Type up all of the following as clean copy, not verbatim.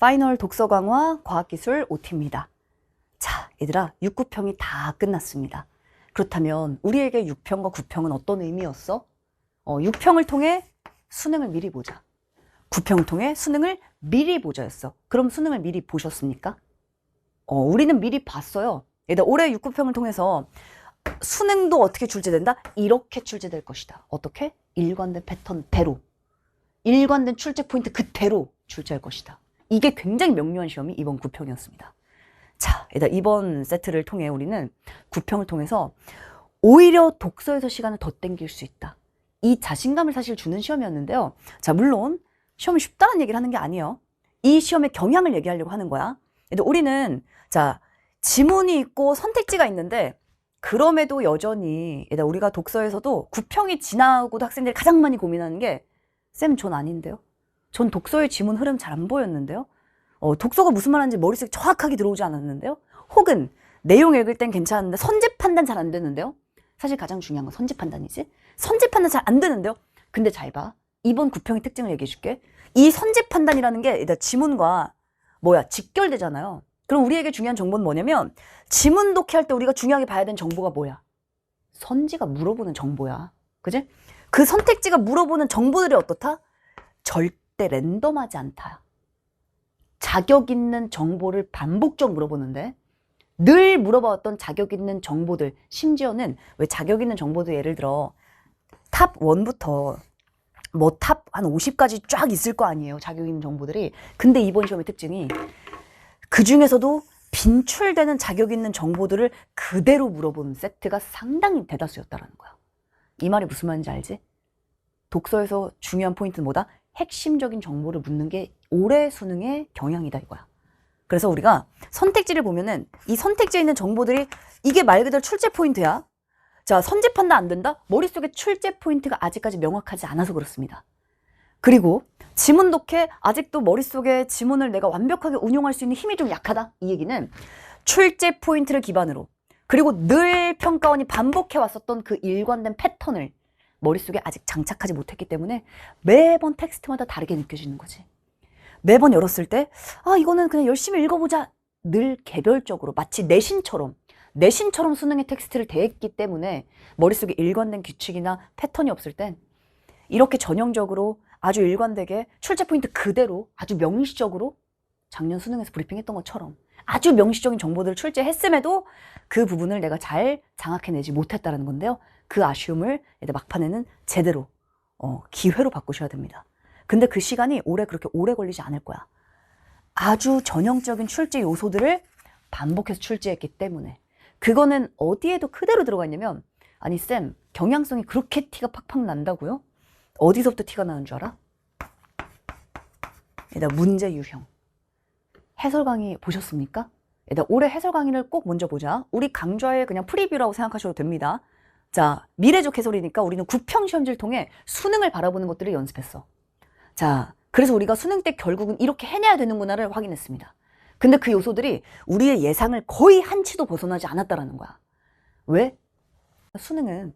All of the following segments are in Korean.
파이널 독서 강화 과학기술 OT입니다. 자, 얘들아, 6, 9평이 다 끝났습니다. 그렇다면 우리에게 6평과 9평은 어떤 의미였어? 6평을 통해 수능을 미리 보자. 9평을 통해 수능을 미리 보자였어. 그럼 수능을 미리 보셨습니까? 우리는 미리 봤어요. 얘들아, 올해 6, 9평을 통해서 수능도 어떻게 출제된다? 이렇게 출제될 것이다. 어떻게? 일관된 패턴대로. 일관된 출제 포인트 그대로 출제할 것이다. 이게 굉장히 명료한 시험이 이번 9평이었습니다. 자, 일단 이번 세트를 통해 우리는 9평을 통해서 오히려 독서에서 시간을 더 땡길 수 있다. 이 자신감을 사실 주는 시험이었는데요. 자, 물론 시험이 쉽다는 얘기를 하는 게 아니에요. 이 시험의 경향을 얘기하려고 하는 거야. 근데 우리는 자, 지문이 있고 선택지가 있는데 그럼에도 여전히 우리가 독서에서도 9평이 지나고도 학생들이 가장 많이 고민하는 게 쌤, 전 아닌데요? 전 독서의 지문 흐름 잘 안 보였는데요? 독서가 무슨 말하는지 머릿속에 정확하게 들어오지 않았는데요? 혹은 내용 읽을 땐 괜찮은데 선제 판단 잘 안 되는데요? 사실 가장 중요한 건 선제 판단이지? 선제 판단 잘 안 되는데요? 근데 잘 봐. 이번 9평의 특징을 얘기해 줄게. 이 선제 판단이라는 게 지문과 직결되잖아요. 그럼 우리에게 중요한 정보는 뭐냐면 지문 독해할 때 우리가 중요하게 봐야 되는 정보가 뭐야? 선지가 물어보는 정보야. 그지? 그 선택지가 물어보는 정보들이 어떻다? 절대 랜덤하지 않다. 자격 있는 정보를 반복적으로 물어보는데 늘 물어봤던 자격 있는 정보들, 심지어는 왜 자격 있는 정보들 예를 들어 탑 1부터 뭐 탑 한 50까지 쫙 있을 거 아니에요. 자격 있는 정보들이. 근데 이번 시험의 특징이 그 중에서도 빈출되는 자격 있는 정보들을 그대로 물어보는 세트가 상당히 대다수였다라는 거야. 이 말이 무슨 말인지 알지? 독서에서 중요한 포인트는 뭐다? 핵심적인 정보를 묻는 게 올해 수능의 경향이다 이거야. 그래서 우리가 선택지를 보면은 이 선택지에 있는 정보들이 이게 말 그대로 출제 포인트야. 자, 선제 판단 안 된다? 머릿속에 출제 포인트가 아직까지 명확하지 않아서 그렇습니다. 그리고 지문 독해 아직도 머릿속에 지문을 내가 완벽하게 운용할 수 있는 힘이 좀 약하다? 이 얘기는 출제 포인트를 기반으로 그리고 늘 평가원이 반복해 왔었던 그 일관된 패턴을 머릿속에 아직 장착하지 못했기 때문에 매번 텍스트마다 다르게 느껴지는 거지. 매번 열었을 때 이거는 그냥 열심히 읽어보자. 늘 개별적으로 마치 내신처럼 수능의 텍스트를 대했기 때문에 머릿속에 일관된 규칙이나 패턴이 없을 땐 이렇게 전형적으로 아주 일관되게 출제 포인트 그대로 아주 명시적으로 작년 수능에서 브리핑했던 것처럼 아주 명시적인 정보들을 출제했음에도 그 부분을 내가 잘 장악해내지 못했다는 건데요. 그 아쉬움을 막판에는 제대로 기회로 바꾸셔야 됩니다. 근데 그 시간이 올해 그렇게 오래 걸리지 않을 거야. 아주 전형적인 출제 요소들을 반복해서 출제했기 때문에 그거는 어디에도 그대로 들어가 있냐면 아니 쌤, 경향성이 그렇게 티가 팍팍 난다고요? 어디서부터 티가 나는 줄 알아? 문제 유형. 해설 강의 보셨습니까? 올해 해설 강의를 꼭 먼저 보자. 우리 강좌의 그냥 프리뷰라고 생각하셔도 됩니다. 자, 미래적 해설이니까 우리는 9평 시험지를 통해 수능을 바라보는 것들을 연습했어. 자, 그래서 우리가 수능 때 결국은 이렇게 해내야 되는구나를 확인했습니다. 근데 그 요소들이 우리의 예상을 거의 한치도 벗어나지 않았다라는 거야. 왜? 수능은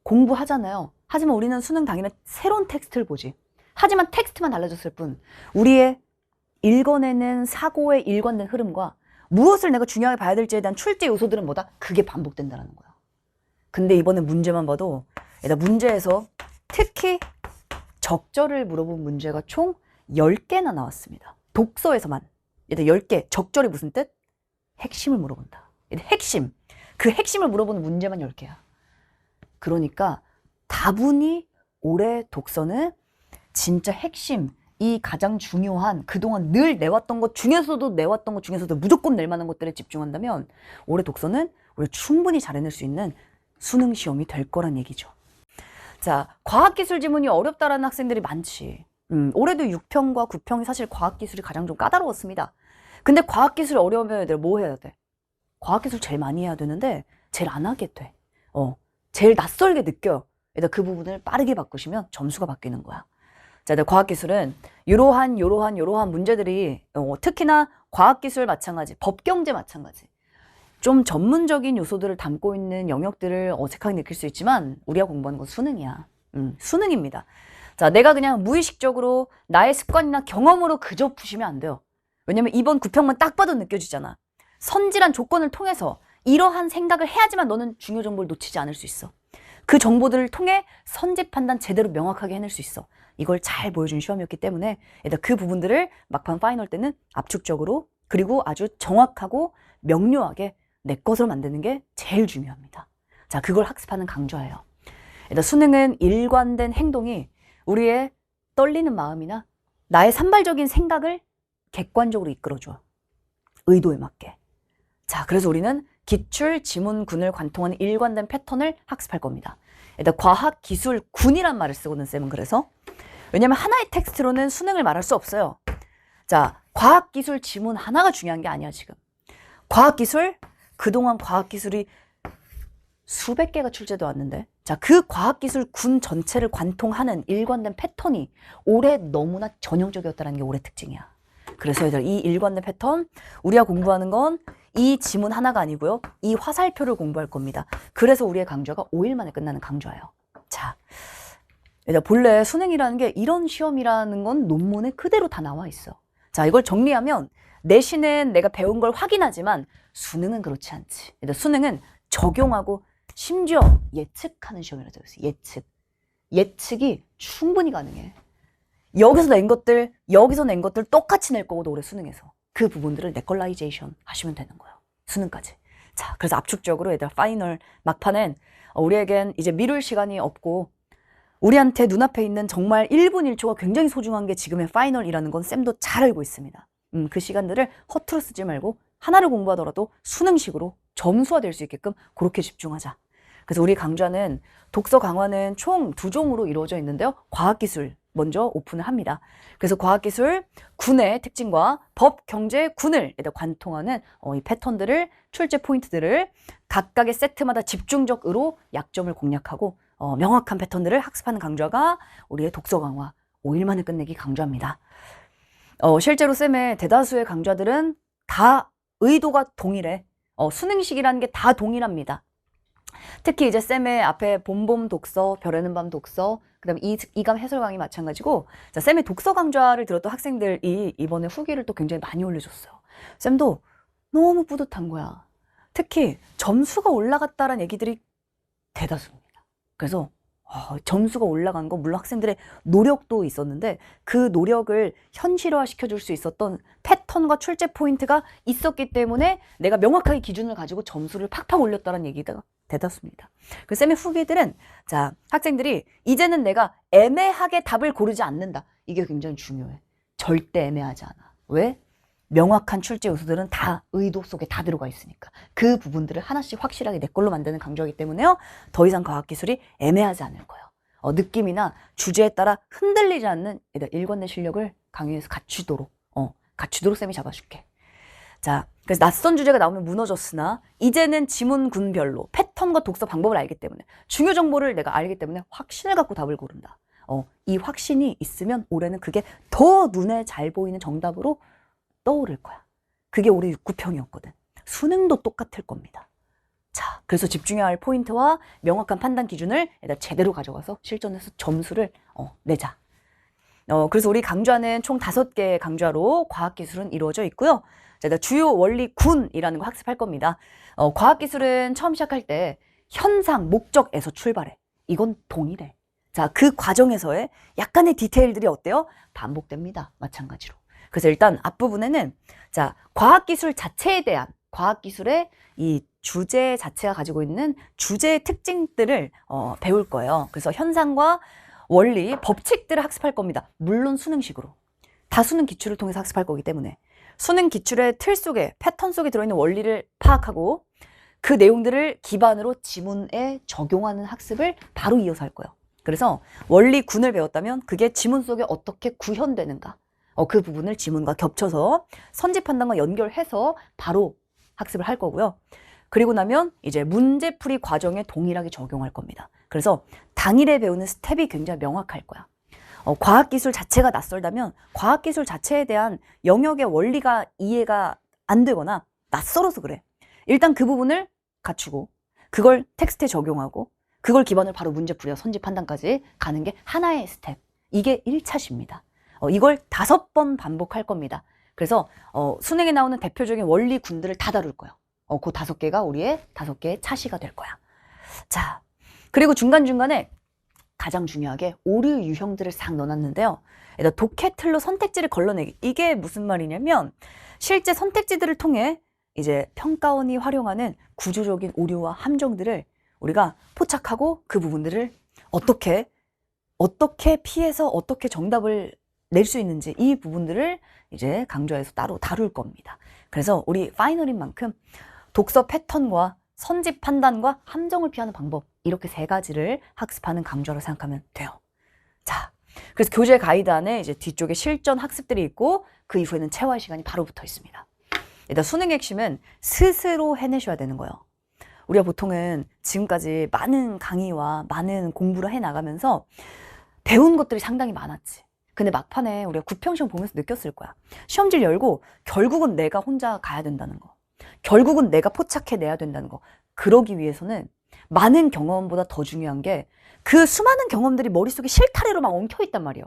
공부하잖아요. 하지만 우리는 수능 당일에 새로운 텍스트를 보지. 하지만 텍스트만 달라졌을 뿐 우리의 읽어내는 사고의 일관된 흐름과 무엇을 내가 중요하게 봐야 될지에 대한 출제 요소들은 뭐다? 그게 반복된다는 거야. 근데 이번에 문제만 봐도 문제에서 특히 적절을 물어본 문제가 총 10개나 나왔습니다. 독서에서만 10개. 적절이 무슨 뜻? 핵심을 물어본다. 핵심. 그 핵심을 물어보는 문제만 10개야. 그러니까 다분히 올해 독서는 진짜 핵심, 이 가장 중요한 그동안 늘 내왔던 것 중에서도 무조건 낼 만한 것들에 집중한다면 올해 독서는 우리 충분히 잘 해낼 수 있는 수능 시험이 될 거란 얘기죠. 자, 과학기술 지문이 어렵다라는 학생들이 많지. 올해도 6평과 9평이 사실 과학기술이 가장 좀 까다로웠습니다. 근데 과학기술이 어려우면 애들 뭐 해야 돼? 과학기술 제일 많이 해야 되는데 제일 안 하게 돼. 제일 낯설게 느껴요. 그 부분을 빠르게 바꾸시면 점수가 바뀌는 거야. 자, 과학기술은 이러한 문제들이 특히나 과학기술 마찬가지, 법경제 마찬가지. 좀 전문적인 요소들을 담고 있는 영역들을 어색하게 느낄 수 있지만 우리가 공부하는 건 수능이야. 수능입니다. 자, 내가 그냥 무의식적으로 나의 습관이나 경험으로 그저 푸시면 안 돼요. 왜냐면 이번 9평만 딱 봐도 느껴지잖아. 선질한 조건을 통해서 이러한 생각을 해야지만 너는 중요 정보를 놓치지 않을 수 있어. 그 정보들을 통해 선지 판단 제대로 명확하게 해낼 수 있어. 이걸 잘 보여준 시험이었기 때문에 일단 그 부분들을 막판 파이널 때는 압축적으로 그리고 아주 정확하고 명료하게 내 것으로 만드는 게 제일 중요합니다. 자, 그걸 학습하는 강좌예요. 일단 수능은 일관된 행동이 우리의 떨리는 마음이나 나의 산발적인 생각을 객관적으로 이끌어줘. 의도에 맞게. 자, 그래서 우리는 기출, 지문, 군을 관통하는 일관된 패턴을 학습할 겁니다. 일단 과학, 기술, 군이란 말을 쓰거든, 쌤은. 그래서 왜냐면 하나의 텍스트로는 수능을 말할 수 없어요. 자, 과학, 기술, 지문 하나가 중요한 게 아니야, 지금. 과학, 기술, 그동안 과학, 기술이 수백 개가 출제돼 왔는데, 자, 그 과학, 기술, 군 전체를 관통하는 일관된 패턴이 올해 너무나 전형적이었다는 게 올해 특징이야. 그래서 얘들 이 일관된 패턴, 우리가 공부하는 건 이 지문 하나가 아니고요. 이 화살표를 공부할 겁니다. 그래서 우리의 강좌가 5일 만에 끝나는 강좌예요. 자, 얘들 본래 수능이라는 게 이런 시험이라는 건 논문에 그대로 다 나와 있어. 자, 이걸 정리하면 내신은 내가 배운 걸 확인하지만 수능은 그렇지 않지. 얘들 수능은 적용하고 심지어 예측하는 시험이라고 되어 있어. 예측. 예측이 충분히 가능해. 여기서 낸 것들, 여기서 낸 것들 똑같이 낼 거거든, 올해 수능에서. 그 부분들을 네컬라이제이션 하시면 되는 거예요. 수능까지. 자, 그래서 압축적으로 얘들 파이널 막판엔 우리에겐 이제 미룰 시간이 없고 우리한테 눈앞에 있는 정말 1분 1초가 굉장히 소중한 게 지금의 파이널이라는 건 쌤도 잘 알고 있습니다. 그 시간들을 허투루 쓰지 말고 하나를 공부하더라도 수능식으로 점수화될 수 있게끔 그렇게 집중하자. 그래서 우리 강좌는 독서 강화는 총 2종으로 이루어져 있는데요. 과학기술 먼저 오픈을 합니다. 그래서 과학기술, 군의 특징과 법, 경제, 군을 관통하는 이 패턴들을, 출제 포인트들을 각각의 세트마다 집중적으로 약점을 공략하고 명확한 패턴들을 학습하는 강좌가 우리의 독서 강화 5일 만에 끝내기 강좌입니다. 실제로 쌤의 대다수의 강좌들은 다 의도가 동일해. 수능식이라는 게 다 동일합니다. 특히 이제 쌤의 앞에 봄봄 독서, 별에는 밤 독서, 그 다음에 이감 해설 강의 마찬가지고, 자, 쌤의 독서 강좌를 들었던 학생들이 이번에 후기를 또 굉장히 많이 올려줬어요. 쌤도 너무 뿌듯한 거야. 특히 점수가 올라갔다라는 얘기들이 대다수입니다. 그래서 점수가 올라간 건 물론 학생들의 노력도 있었는데 그 노력을 현실화 시켜줄 수 있었던 패턴과 출제 포인트가 있었기 때문에 내가 명확하게 기준을 가지고 점수를 팍팍 올렸다는 얘기가 대다수입니다. 그 쌤의 후기들은 자, 학생들이 이제는 내가 애매하게 답을 고르지 않는다. 이게 굉장히 중요해. 절대 애매하지 않아. 왜? 명확한 출제 요소들은 다 의도 속에 다 들어가 있으니까. 그 부분들을 하나씩 확실하게 내 걸로 만드는 강좌이기 때문에요. 더 이상 과학기술이 애매하지 않을 거예요. 느낌이나 주제에 따라 흔들리지 않는 일관된 실력을 강의에서 갖추도록 쌤이 잡아줄게. 자, 그래서 낯선 주제가 나오면 무너졌으나 이제는 지문군별로 패턴과 독서 방법을 알기 때문에 중요 정보를 내가 알기 때문에 확신을 갖고 답을 고른다. 이 확신이 있으면 올해는 그게 더 눈에 잘 보이는 정답으로 떠오를 거야. 그게 우리 6,9평이었거든. 수능도 똑같을 겁니다. 자, 그래서 집중해야 할 포인트와 명확한 판단 기준을 제대로 가져가서 실전에서 점수를 내자. 그래서 우리 강좌는 총 5개의 강좌로 과학기술은 이루어져 있고요. 자, 주요 원리 군이라는 거 학습할 겁니다. 과학기술은 처음 시작할 때 현상, 목적에서 출발해. 이건 동일해. 자, 그 과정에서의 약간의 디테일들이 어때요? 반복됩니다. 마찬가지로. 그래서 일단 앞부분에는 자, 과학기술 자체에 대한 과학기술의 이 주제 자체가 가지고 있는 주제의 특징들을 배울 거예요. 그래서 현상과 원리, 법칙들을 학습할 겁니다. 물론 수능식으로. 다 수능 기출을 통해서 학습할 거기 때문에 수능 기출의 틀 속에, 패턴 속에 들어있는 원리를 파악하고 그 내용들을 기반으로 지문에 적용하는 학습을 바로 이어서 할 거예요. 그래서 원리 군을 배웠다면 그게 지문 속에 어떻게 구현되는가. 그 부분을 지문과 겹쳐서 선지 판단과 연결해서 바로 학습을 할 거고요. 그리고 나면 이제 문제풀이 과정에 동일하게 적용할 겁니다. 그래서 당일에 배우는 스텝이 굉장히 명확할 거야. 과학기술 자체가 낯설다면 과학기술 자체에 대한 영역의 원리가 이해가 안 되거나 낯설어서 그래. 일단 그 부분을 갖추고 그걸 텍스트에 적용하고 그걸 기반으로 바로 문제풀이와 선지 판단까지 가는 게 하나의 스텝. 이게 1차시입니다. 이걸 5번 반복할 겁니다. 그래서 수능에 나오는 대표적인 원리군들을 다 다룰 거예요. 그 5개가 우리의 5개의 차시가 될 거야. 자, 그리고 중간중간에 가장 중요하게 오류 유형들을 싹 넣어놨는데요. 일단 독해 틀로 선택지를 걸러내기. 이게 무슨 말이냐면 실제 선택지들을 통해 이제 평가원이 활용하는 구조적인 오류와 함정들을 우리가 포착하고 그 부분들을 어떻게 피해서 어떻게 정답을 낼 수 있는지 이 부분들을 이제 강좌에서 따로 다룰 겁니다. 그래서 우리 파이널인 만큼 독서 패턴과 선지 판단과 함정을 피하는 방법 이렇게 3가지를 학습하는 강좌로 생각하면 돼요. 자, 그래서 교재 가이드 안에 이제 뒤쪽에 실전 학습들이 있고 그 이후에는 체화 시간이 바로 붙어 있습니다. 일단 수능의 핵심은 스스로 해내셔야 되는 거예요. 우리가 보통은 지금까지 많은 강의와 많은 공부를 해나가면서 배운 것들이 상당히 많았지. 근데 막판에 우리가 구평시험 보면서 느꼈을 거야. 시험지를 열고 결국은 내가 혼자 가야 된다는 거. 결국은 내가 포착해내야 된다는 거. 그러기 위해서는 많은 경험보다 더 중요한 게 그 수많은 경험들이 머릿속에 실타래로 막 엉켜있단 말이에요.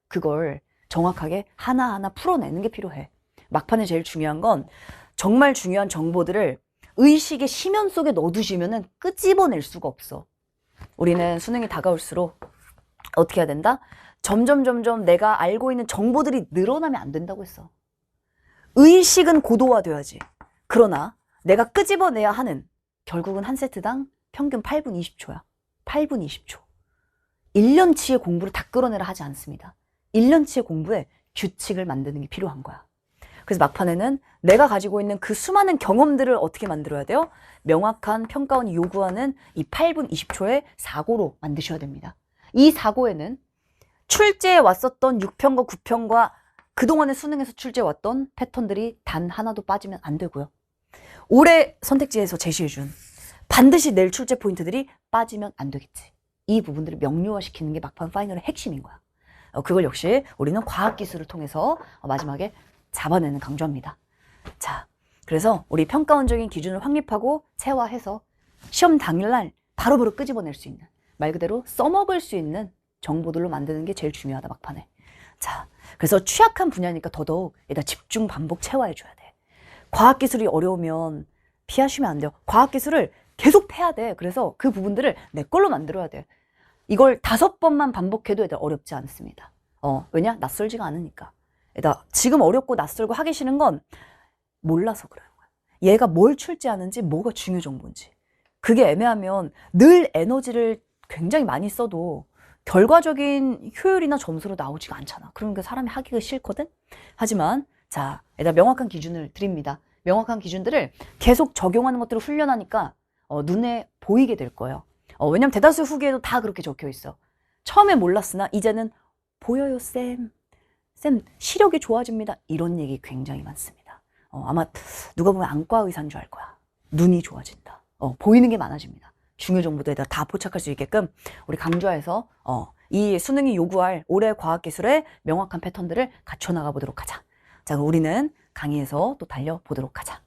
그걸 정확하게 하나하나 풀어내는 게 필요해. 막판에 제일 중요한 건 정말 중요한 정보들을 의식의 심연 속에 넣어두시면 끄집어낼 수가 없어. 우리는 수능이 다가올수록 어떻게 해야 된다? 점점 내가 알고 있는 정보들이 늘어나면 안 된다고 했어. 의식은 고도화돼야지. 그러나 내가 끄집어내야 하는 결국은 한 세트당 평균 8분 20초야. 8분 20초. 1년치의 공부를 다 끌어내라 하지 않습니다. 1년치의 공부에 규칙을 만드는 게 필요한 거야. 그래서 막판에는 내가 가지고 있는 그 수많은 경험들을 어떻게 만들어야 돼요? 명확한 평가원이 요구하는 이 8분 20초의 사고로 만드셔야 됩니다. 이 사고에는 출제에 왔었던 6편과 9편과 그동안의 수능에서 출제해 왔던 패턴들이 단 하나도 빠지면 안 되고요. 올해 선택지에서 제시해준 반드시 낼 출제 포인트들이 빠지면 안 되겠지. 이 부분들을 명료화시키는 게 막판 파이널의 핵심인 거야. 그걸 역시 우리는 과학기술을 통해서 마지막에 잡아내는 강좌입니다. 자, 그래서 우리 평가원적인 기준을 확립하고 체화해서 시험 당일날 바로바로 끄집어낼 수 있는, 말 그대로 써먹을 수 있는 정보들로 만드는 게 제일 중요하다, 막판에. 자, 그래서 취약한 분야니까 더더욱 일단 집중 반복 체화해줘야 돼. 과학기술이 어려우면 피하시면 안 돼요. 과학기술을 계속 패야 돼. 그래서 그 부분들을 내 걸로 만들어야 돼. 이걸 5번만 반복해도 애들 어렵지 않습니다. 왜냐? 낯설지가 않으니까. 애들 지금 어렵고 낯설고 하기 싫은 건 몰라서 그래요. 얘가 뭘 출제하는지, 뭐가 중요 정보인지. 그게 애매하면 늘 에너지를 굉장히 많이 써도 결과적인 효율이나 점수로 나오지가 않잖아. 그러니까 사람이 하기가 싫거든? 하지만 자, 애들 명확한 기준을 드립니다. 명확한 기준들을 계속 적용하는 것들을 훈련하니까 눈에 보이게 될 거예요. 왜냐면 대다수 후기에도 다 그렇게 적혀 있어. 처음에 몰랐으나 이제는 보여요, 쌤. 쌤, 시력이 좋아집니다. 이런 얘기 굉장히 많습니다. 아마 누가 보면 안과 의사인 줄 알 거야. 눈이 좋아진다. 보이는 게 많아집니다. 중요 정보들에다 다 포착할 수 있게끔 우리 강좌에서 이 수능이 요구할 올해 과학기술의 명확한 패턴들을 갖춰 나가 보도록 하자. 자, 그럼 우리는 강의에서 또 달려보도록 하자.